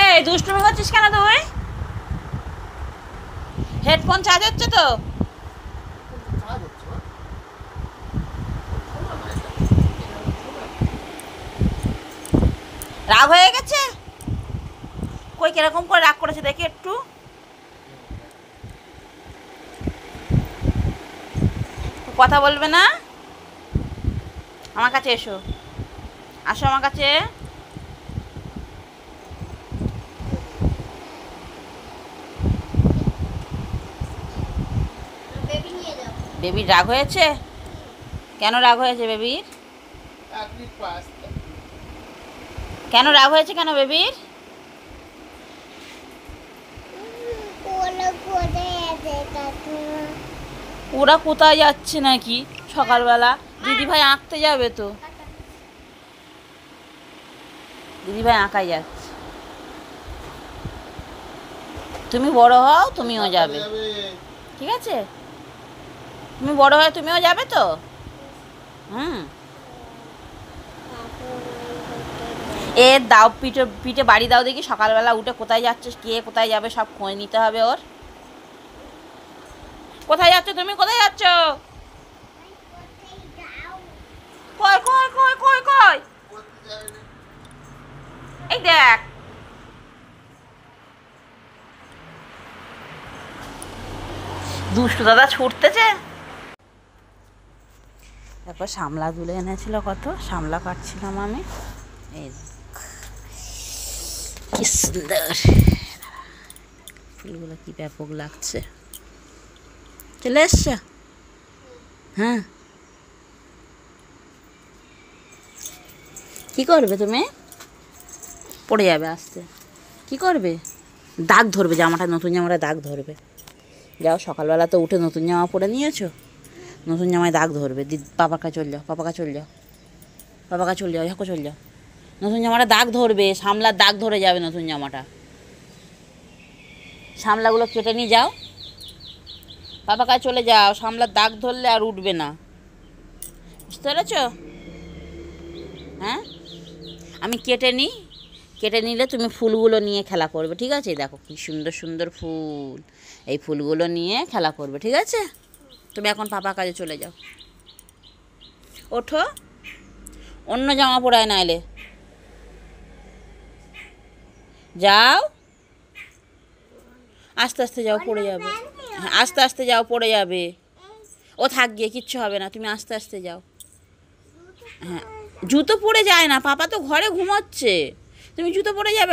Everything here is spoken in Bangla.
এই দুষ্টুমি করছিস কেন তুই? হেডফোন চার্জ হচ্ছে তো? রাগ হয়ে গেছে? কই কিরকম করে রাগ করেছে দেখি একটু। কথা বলবে না? আমার কাছে এসো, আসো আমার কাছে। বেবির রাগ হয়েছে? কেন রাগ হয়েছে বেবির? কেন রাগ হয়েছে কেন বেবির? ওরা কোথায় যাচ্ছে নাকি সকালবেলা? দিদিভাই আঁকতে যাবে তো, দিদিভাই আঁকাই যাচ্ছে। তুমি বড় হও, তুমিও যাবে, ঠিক আছে? তুমি বড় হয়ে তুমিও যাবে তো? হুম। এ দাও, পিঠে পিঠে বাড়ি দাও দেখি। সকালবেলা উঠে কোথায় যাচ্ছে, কে কোথায় যাবে সব খোঁজ নিতে হবে ওর। কোথায় যাচ্ছ তুমি? কোথায় যাচ্ছ? কই কই কই কই কই? এই দেখ, দুষ্টু দাদা ছুটতেছে। তারপর সামলা তুলে এনেছিল, কত সামলা কাটছিলাম আমি। এই কি সুন্দর ফুলগুলো, কি ব্যাপক লাগছে। চলে এসছো? হ্যাঁ। কি করবে তুমি? পড়ে যাবে আস্তে। কি করবে? দাগ ধরবে, জামাটা নতুন জামাটা দাগ ধরবে। যাও, সকালবেলা তো উঠে নতুন জামা পরে নিয়েছো, নতুন জামায় দাগ ধরবে। পাপার কাছে চল যাও, পাপার কাছে চল যাও, পাপার কাছে চল যাও, ঝাঁকো চল যাও। নতুন জামাটা দাগ ধরবে, সামলার দাগ ধরে যাবে নতুন জামাটা। সামলাগুলো কেটে নিয়ে যাও, পাপার কাছে চলে যাও। সামলার দাগ ধরলে আর উঠবে না, বুঝতে পেরেছ? হ্যাঁ, আমি কেটে নিই, কেটে নিলে তুমি ফুলগুলো নিয়ে খেলা করবে, ঠিক আছে? দেখো কি সুন্দর সুন্দর ফুল, এই ফুলগুলো নিয়ে খেলা করবে, ঠিক আছে? তুমি এখন পাপার কাছে চলে যাও, ওঠো। অন্য জামা পরায় না এলে যাও, আস্তে আস্তে যাও, পড়ে যাবে। হ্যাঁ, আস্তে আস্তে যাও, পড়ে যাবে। ও থাক গিয়ে, কিচ্ছু হবে না, তুমি আস্তে আস্তে যাও। হ্যাঁ, জুতো পরে যায় না, পাপা তো ঘরে ঘুমোচ্ছে, তুমি জুতো পরে যাবে।